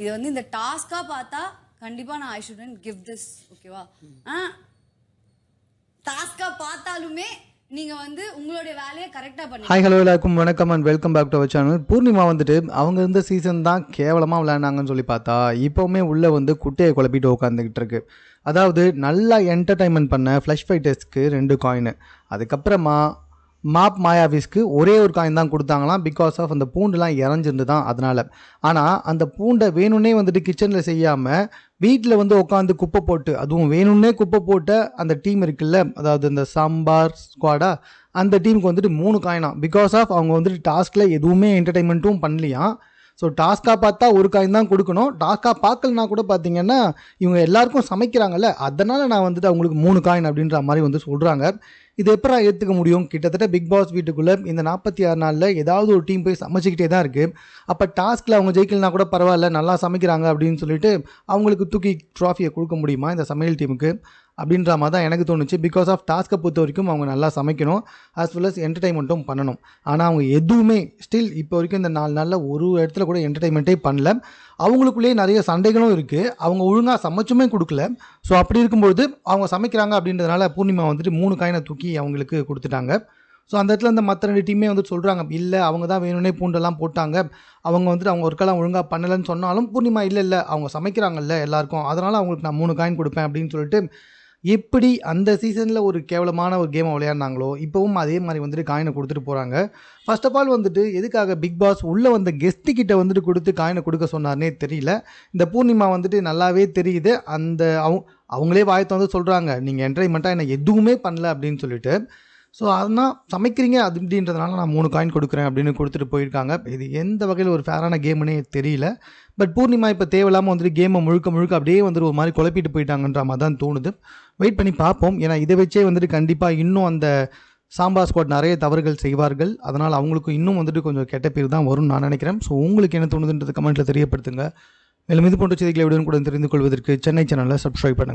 இது வந்து இந்த டாஸ்கா பார்த்தா கண்டிப்பா நான் ஐ ஷுடன்ட் கிவ் திஸ் ஓகேவா. டாஸ்கா பார்த்தாலுமே நீங்க வந்து உங்களுடைய வேலையை கரெக்டா பண்ணி. ஹாய் ஹலோ எல்லாருக்கும் வணக்கம் and welcome back to our channel. Purnima வந்துட்டு அவங்க இருந்த சீசன் தான் கேவலமாக விளையாண்டாங்கன்னு சொல்லி பார்த்தா இப்போவுமே உள்ளே வந்து குட்டையை குழப்பிட்டு உட்காந்துக்கிட்டு இருக்கு. அதாவது நல்லா என்டர்டைன்மெண்ட் பண்ண ஃப்ளஷ் ஃபைட்டர்ஸ்க்கு 2 காயின், அதுக்கப்புறமா மாப் மாயாவிஸ்க்கு ஒரே ஒரு காயின் தான் கொடுத்தாங்களாம். பிகாஸ் ஆஃப் அந்த பூண்டுலாம் இறஞ்சிருந்து தான் அதனால். ஆனால் அந்த பூண்டை வேணும்னே வந்துட்டு கிச்சனில் செய்யாமல் வீட்டில் வந்து உட்காந்து குப்பை போட்டு, அதுவும் வேணும்னே குப்பை போட்ட அந்த டீம் இருக்குல்ல, அதாவது இந்த சாம்பார் ஸ்குவாடா, அந்த டீமுக்கு வந்துட்டு 3 காயினாம். பிகாஸ் ஆஃப் அவங்க வந்துட்டு டாஸ்கில் எதுவுமே என்டர்டைன்மெண்ட்டும் பண்ணலையாம். ஸோ டாஸ்காக பார்த்தா ஒரு காயின் தான் கொடுக்கணும். டாஸ்காக பார்க்கலனா கூட பார்த்தீங்கன்னா இவங்க எல்லாருக்கும் சமைக்கிறாங்கல்ல, அதனால் நான் வந்துட்டு அவங்களுக்கு 3 காயின் அப்படின்ற மாதிரி வந்து சொல்கிறாங்க. இது எப்போ ஏற்றுக்க முடியும்? கிட்டத்தட்ட பிக் பாஸ் வீட்டுக்குள்ளே இந்த 46 நாளில் ஏதாவது ஒரு டீம் போய் சமைச்சிக்கிட்டே தான் இருக்குது. அப்போ டாஸ்கில் அவங்க ஜெயிக்கலனா கூட பரவாயில்ல, நல்லா சமைக்கிறாங்க அப்படின்னு சொல்லிட்டு அவங்களுக்கு தூக்கி ட்ராஃபியை கொடுக்க முடியுமா இந்த சமையல் டீமுக்கு அப்படின்ற மாதிரி தான் எனக்கு தோணுச்சு. பிகாஸ் ஆஃப் டாஸ்க்கை பொறுத்த வரைக்கும் அவங்க நல்லா சமைக்கணும், ஆஸ் வெல் அஸ் என்டர்டைன்மெண்ட்டும் பண்ணணும். ஆனால் அவங்க எதுவுமே ஸ்டில் இப்போ வரைக்கும் இந்த 4 நாளில் ஒரு இடத்துல கூட என்டர்டைன்மெண்ட்டே பண்ணல. அவங்களுக்குள்ளேயே நிறைய சண்டைகளும் இருக்குது, அவங்க ஒழுங்காக சமைச்சுமே கொடுக்கல. ஸோ அப்படி இருக்கும்பொழுது அவங்க சமைக்கிறாங்க அப்படின்றதுனால பூர்ணிமா வந்துட்டு 3 காயினை தூக்கி அவங்களுக்கு கொடுத்துட்டாங்க. ஸோ அந்த இடத்துல இந்த மற்ற 2 டீமே வந்து சொல்கிறாங்க, இல்லை அவங்க தான் வேணும்னே பூண்டெல்லாம் போட்டாங்க, அவங்க வந்துட்டு அவங்க ஒர்க்கெல்லாம் ஒழுங்காக பண்ணலைன்னு சொன்னாலும் பூர்ணிமா இல்லை அவங்க சமைக்கிறாங்கல்ல எல்லாருக்கும், அதனால் அவங்களுக்கு நான் 3 காயின் கொடுப்பேன் அப்படின்னு சொல்லிட்டு எப்படி அந்த சீசனில் ஒரு கேவலமான ஒரு கேமை விளையாடினாங்களோ இப்போவும் அதே மாதிரி வந்துட்டு காயினை கொடுத்துட்டு போகிறாங்க. ஃபர்ஸ்ட் ஆஃப் ஆல் வந்துட்டு எதுக்காக பிக் பாஸ் உள்ளே வந்த கெஸ்ட்டுக்கிட்ட வந்துட்டு கொடுத்து காயினை கொடுக்க சொன்னார்னே தெரியல. இந்த பூர்ணிமா வந்துட்டு நல்லாவே தெரியுது, அந்த அவங்களே வாயத்தை வந்து சொல்கிறாங்க, நீங்கள் என்டர்டைன்மெண்ட்டாக என்ன எதுவுமே பண்ணல அப்படின்னு சொல்லிட்டு. ஸோ அதனால் சமைக்கிறீங்க அது அப்படின்றதுனால நான் 3 காயின் கொடுக்குறேன் அப்படின்னு கொடுத்துட்டு போயிருக்காங்க. இது எந்த வகையில் ஒரு ஃபேரான கேமுன்னே தெரியல. பட் பூர்ணிமா இப்போ தேவையில்லாமல் வந்துட்டு கேமை முழுக்க அப்படியே வந்துட்டு ஒரு மாதிரி குழப்பிட்டு போயிட்டாங்கன்ற மாதிரி தான் தோணுது. வெயிட் பண்ணி பார்ப்போம். ஏன்னா இதை வச்சே வந்துட்டு கண்டிப்பாக இன்னும் அந்த சாம்பார் ஸ்குவாட் நிறைய தவறுகள் செய்வார்கள். அதனால் அவங்களுக்கு இன்னும் வந்துட்டு கொஞ்சம் கெட்ட பேர் தான் வரும்னு நான் நினைக்கிறேன். ஸோ உங்களுக்கு என்ன தோணுதுன்றது கமெண்ட்டில் தெரியப்படுத்துங்க. மேலும் இது போன்ற செய்திகளை உடனுக்குடன் தெரிந்து கொள்வதற்கு சென்னை சேனலை சப்ஸ்கிரைப் பண்ணுங்கள்.